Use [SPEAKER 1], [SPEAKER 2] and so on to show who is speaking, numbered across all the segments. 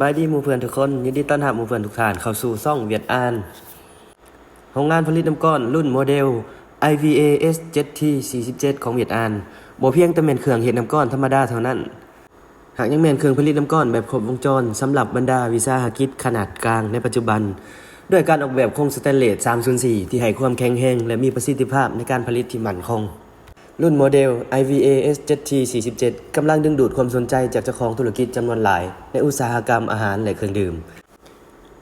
[SPEAKER 1] บายดีหมู่เพื่อนทุกคนยินดีต้อนรับหมู่เพื่อนทุกท่านเข้าสู่ช่องเวียดอ่านโรงงานผลิตน้ำก้อนรุ่นโมเดล IVAS 7T47 ของเวียดอ่านบ่เพียงแต่เป็นเครื่องเฮ็ดน้ำก้อนธรรมดาเท่านั้นหากยังเป็นเครื่องผลิตน้ำก้อนแบบครบวงจรสำหรับบรรดาวิสาหกิจขนาดกลางในปัจจุบันด้วยการออกแบบโครงสแตนเลส304ที่ให้ความแข็งแรงและมีประสิทธิภาพในการผลิตที่มั่นคงรุ่นโมเดล IVAS 7T47 กำลังดึงดูดความสนใจจากเจ้าของธุรกิจจำนวนหลายในอุตสาหกรรมอาหารและเครื่องดื่ม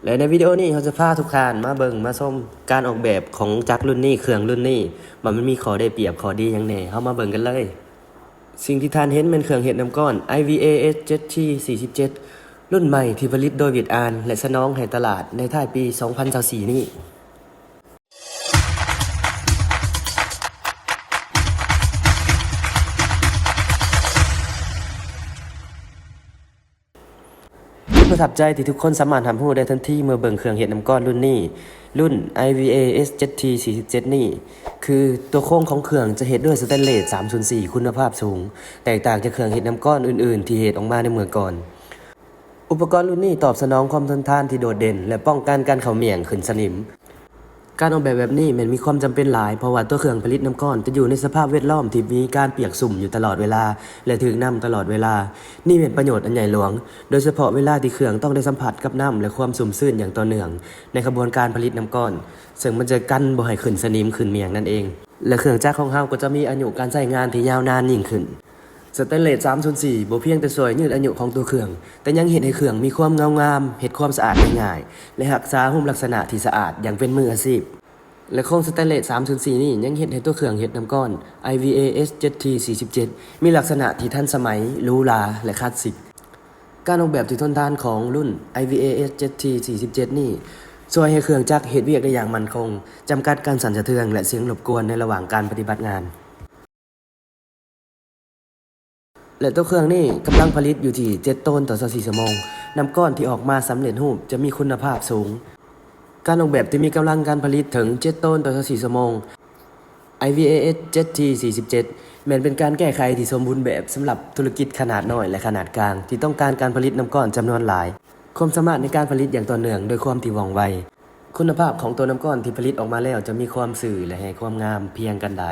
[SPEAKER 1] และในวิดีโอนี้เราจะพาทุกท่านมาเบิ่งมาชมการออกแบบของจักรรุ่นนี้เครื่องรุ่นนี้มันมีข้อได้เปรียบข้อดีหยังแหน่เฮามาเบิ่งกันเลยสิ่งที่ท่านเห็นเป็นเครื่องเฮ็ดน้ำก้อน IVAS 7T47 รุ่นใหม่ที่ผลิตโดยเวียดอ่านและสนองให้ตลาดในท้ายปี2024นี้ประทับใจที่ทุกคนสามารถทำให้ได้ทันทีเมื่อเบิ่งเครื่องเฮ็ดน้ำก้อนรุ่นนี้รุ่น IVAS 7T47 นี่คือตัวโครงของเครื่องจะเฮ็ดด้วยสแตนเลส304คุณภาพสูงแตกต่างจากเครื่องเฮ็ดน้ำก้อนอื่นๆที่เฮ็ดออกมาในเมื่อก่อนอุปกรณ์รุ่นนี้ตอบสนองความทนทานที่โดดเด่นและป้องกันการเข้าเมี่ยงขึ้นสนิมการออกแบบนี้มันมีความจำเป็นหลายเพราะว่าตัวเครื่องผลิตน้ำก้อนจะอยู่ในสภาพแวดล้อมที่มีการเปียกสุ่มอยู่ตลอดเวลาและถึงน้ำตลอดเวลานี่เป็นประโยชน์อันใหญ่หลวงโดยเฉพาะเวลาที่เครื่องต้องได้สัมผัสกับน้ำและความสุ่มซื่นอย่างต่อเนื่องในกระบวนการผลิตน้ำก้อนซึ่งมันจะกันบ่ให้ขึ้นสนิมขึ้นเมี่ยงนั่นเองและเครื่องจักรของเฮาก็จะมีอายุการใช้งานที่ยาวนานยิ่งขึ้นสแตนเลส304บ่เพียงแต่ช่วยยืดอายุของตัวเครื่องแต่ยังเฮ็ดให้เครื่องมีความเงางามเฮ็ดความสะอาดได้ง่ายและรักษารูปลักษณะที่สะอาดอย่างเป็นมืออาชีพและโครงสแตนเลส304นี่ยังเฮ็ดให้ตัวเครื่องเฮ็ดน้ำก้อน IVAS 7T47 มีลักษณะที่ทันสมัยหรูหราและคลาสสิกการออกแบบที่ทนทานของรุ่น IVAS 7T47 นี่ช่วยให้เครื่องจักรเฮ็ดเวียกได้อย่างมั่นคงจำกัดการสั่นสะเทือนและเสียงรบกวนในระหว่างการปฏิบัติงานและตัวเครื่องนี่กำลังผลิตอยู่ที่7ต้นต่อ24ชั่วโมงน้ำก้อนที่ออกมาสำเร็จรูปจะมีคุณภาพสูงการออกแบบที่มีกำลังการผลิตถึง7ต้นต่อ24ชั่วโมง IVAS 7T47 แม้นเป็นการแก้ไขที่สมบูรณ์แบบสำหรับธุรกิจขนาดน้อยและขนาดกลางที่ต้องการการผลิตน้ำก้อนจำนวนหลายความสามารถในการผลิตอย่างต่อเนื่องโดยความที่ว่องไวคุณภาพของตัวน้ำก้อนที่ผลิตออกมาแล้วจะมีความสื่อและให้ความงามเพียงกันได้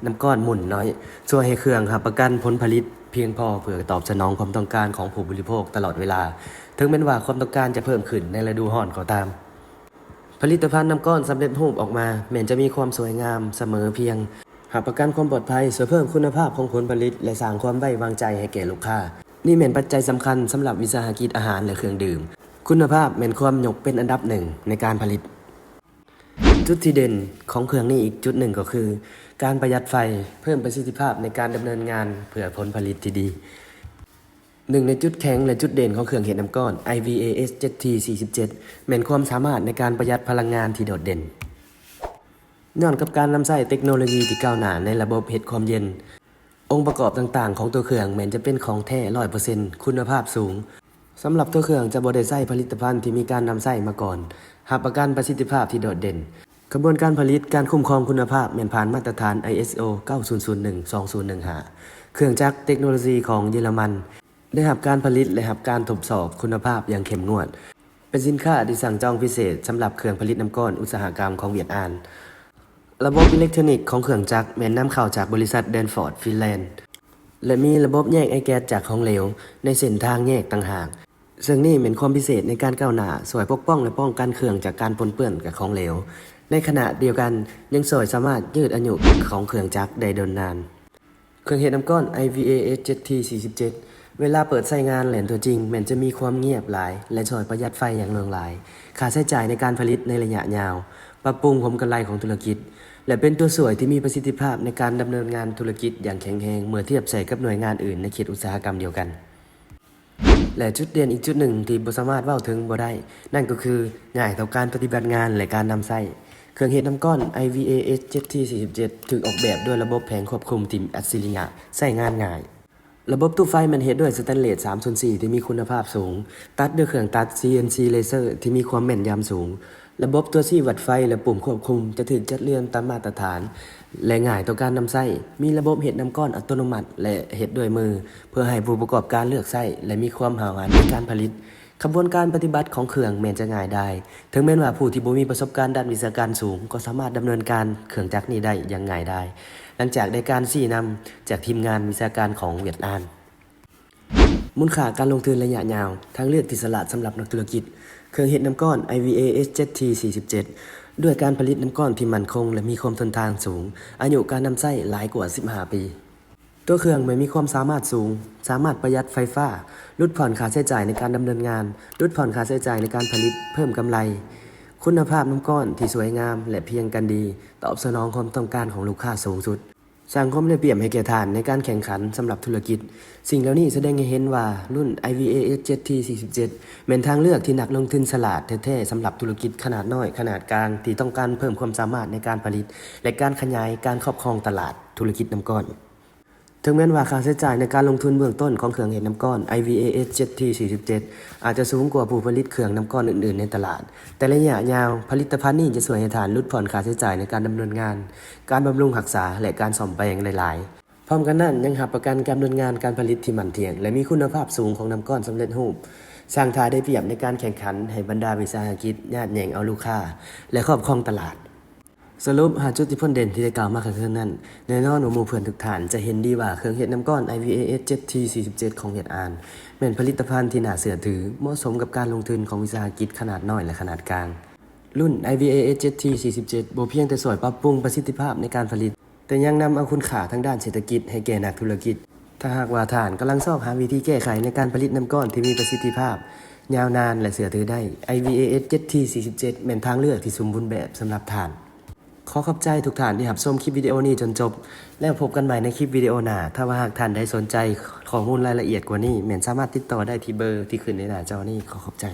[SPEAKER 1] น้ำก้อนหมุนน้อยช่วยให้เครื่องรับประกันผลผลิตเพียงพอเพื่อตอบสนองความต้องการของผู้บริโภคตลอดเวลาถึงแม้ว่าความต้องการจะเพิ่มขึ้นในฤดูร้อนก็ตามผลิตภัณฑ์น้ำก้อนสำเร็จรูปออกมาแม้จะมีความสวยงามเสมอเพียงรับประกันความปลอดภัยช่วยเพิ่มคุณภาพของผลผลิตและสร้างความไว้วางใจให้แก่ลูกค้านี่เป็นปัจจัยสำคัญสำหรับวิสาหกิจอาหารและเครื่องดื่มคุณภาพเป็นความยกเป็นอันดับหนึ่งในการผลิตจุดที่เด่นของเครื่องนี้อีกจุดหนึ่งก็คือการประหยัดไฟเพิ่มประสิทธิภาพในการดำเนินงานเพื่อผลผลิตที่ดีหนึ่งในจุดแข็งและจุดเด่นของเครื่องเฮ็ดน้ำก้อน IVAS 7T47 แม่นความสามารถในการประหยัดพลังงานที่โดดเด่นย้อนกับการนำใช้เทคโนโลยีที่ก้าวหน้าในระบบเฮ็ดความเย็นองค์ประกอบต่างๆของตัวเครื่องแม้นจะเป็นของแท้ 100% คุณภาพสูงสำหรับตัวเครื่องจะบ่ได้ใช้ผลิตภัณฑ์ที่มีการนำใช้มาก่อนรับประกันประสิทธิภาพที่โดดเด่นกระบวนการผลิตการคุ้มครองคุณภาพแม่นผ่านมาตรฐาน ISO 9001:2015เครื่องจักรเทคโนโลยีของเยอรมันได้รับการผลิตและรับการทดสอบคุณภาพอย่างเข้มงวดเป็นสินค้าที่สั่งจองพิเศษสำหรับเครื่องผลิตน้ำก้อนอุตสาหกรรมของเวียดอ่านระบบอิเล็กทรอนิกส์ของเครื่องจักรแม่นนำเข้าจากบริษัทแดนฟอร์ดฟินแลนด์และมีระบบแยกไอแก๊สจากของเหลวในเส้นทางแยกต่างหากซึ่งนี่เป็นความพิเศษในการก้าวหน้าช่วยปกป้องและป้องกันเครื่องจากการปนเปื้อนกับของเหลวในขณะเดียวกันยังช่วยสามารถยืดอายุของเครื่องจักรได้นานเครื่องเฮ็ดน้ำก้อน IVAS 7T47 เวลาเปิดใช้งานแหล่นตัวจริงแม้นจะมีความเงียบหลายและช่วยประหยัดไฟอย่างหลากหลายค่าใช้จ่ายในการผลิตในระยะยาวปรับปรุงผลกำไรของธุรกิจและเป็นตัวช่วยที่มีประสิทธิภาพในการดำเนินงานธุรกิจอย่างแข็งแรงเมื่อเทียบใส่กับหน่วยงานอื่นในเขตอุตสาหกรรมเดียวกันและจุดเด่นอีกจุดหนึ่งที่บ่สามารถเว้าถึงบ่ได้นั่นก็คือง่ายต่อการปฏิบัติงานและการนำใช้เครื่องเฮ็ดน้ำก้อน IVAS 7T47 ถูกออกแบบด้วยระบบแผงควบคุมที่อัจฉริยะใช้งานง่ายระบบตู้ไฟมันเฮ็ดด้วยสแตนเลส304ที่มีคุณภาพสูงตัดด้วยเครื่องตัด CNC Laser ที่มีความแม่นยำสูงระบบตัวชี้วัดไฟและปุ่มควบคุมจะถูกจัดเรียงตามมาตรฐานและง่ายต่อการนำใช้มีระบบเฮ็ดน้ำก้อนอัตโนมัติและเฮ็ดด้วยมือเพื่อให้ผู้ประกอบการเลือกใช้และมีความหาวหาญในการผลิต ขบวนการปฏิบัติของเครื่องแม้นจะง่ายได้ถึงแม้ว่าผู้ที่บ่มีประสบการณ์ด้านวิชาการสูงก็สามารถดำเนินการเครื่องจักรนี้ได้อย่างง่ายได้หลังจากได้การชี้นำจากทีมงานวิชาการของเวียดนามมูลค่าการลงทุนระยะยาวทางเลือกที่ฉลาดสำหรับนักธุรกิจเครื่องเฮ็ดน้ำก้อน IVA SZT47 ด้วยการผลิตน้ำก้อนที่มั่นคงและมีความทนทานสูงอายุการนำใช้หลายกว่า15ปีตัวเครื่องไม่มีความสามารถสูงสามารถประหยัดไฟฟ้าลดผ่อนค่าใช้จ่ายในการดำเนินงานลดผ่อนค่าใช้จ่ายในการผลิตเพิ่มกำไรคุณภาพน้ำก้อนที่สวยงามและเพียงกันดีตอบสนองความต้องการของลูกค้าสูงสุดสร้างความได้เปรียบให้แก่ทานในการแข่งขันสำหรับธุรกิจสิ่งเหล่านี้แสดงให้เห็นว่ารุ่น IVA SZT47 เป็นทางเลือกที่นักลงทุนฉลาดแท้ๆสำหรับธุรกิจขนาดน้อยขนาดกลางที่ต้องการเพิ่มความสามารถในการผลิตและการขยายการครอบครองตลาดธุรกิจน้ำก้อนถึงแม้ว่าค่าใช้จ่ายในการลงทุนเบื้องต้นของเครื่องเฮ็ดน้ำก้อน IVA SZT47 อาจจะสูงกว่าผู้ผลิตเครื่องน้ำก้อนอื่นๆในตลาดแต่ระยะยาวผลิตภัณฑ์นี้จะช่วยให้ทานลดผ่อนค่าใช้จ่ายในการดำเนินงานการบำรุงรักษาและการซ่อมแปลงหลายๆพร้อมกันนั้นยังรับประกันการดำเนินงานการผลิตที่มั่นเที่ยงและมีคุณภาพสูงของน้ำก้อนสำเร็จรูปสร้างทายได้เปรียบในการแข่งขันให้บรรดาวิสาหกิจญาติแย่งเอาลูกค้าและครอบครองตลาดสรุปหาจุดที่พ้นเด่นที่ได้กล่าวมาข้างต้นนั้นแน่นอนว่าหมู่เพื่อนทุกท่านจะเห็นดีว่าเครื่องเฮ็ดน้ำก้อน IVA SZT47 ของเวียดนามเป็นผลิตภัณฑ์ที่น่าเชื่อถือเหมาะสมกับการลงทุนของวิสาหกิจขนาดน้อยและขนาดกลางรุ่น IVA SZT47 บ่เพียงแต่ช่วยปรับปรุงประสิทธิภาพในการผลิตแต่ยังนำเอาคุณค่าทางด้านเศรษฐกิจให้แก่นักธุรกิจถ้าหากว่าท่านกำลังซอกหาวิธีแก้ไขในการผลิตน้ำก้อนที่มีประสิทธิภาพยาวนานและเชื่อถือได้ IVA SZT47 เป็นทางเลือกที่สมบูรณ์แบบสำหรับท่านขอขอบใจทุกท่านที่รับชมคลิปวิดีโอนี้จนจบแล้วพบกันใหม่ในคลิปวิดีโอหน้าถ้าว่าหากท่านใดสนใจข้อมูลรายละเอียดกว่านี้แม่นสามารถติดต่อได้ที่เบอร์ที่ขึ้นในหน้าจอนี้ขอขอบใจ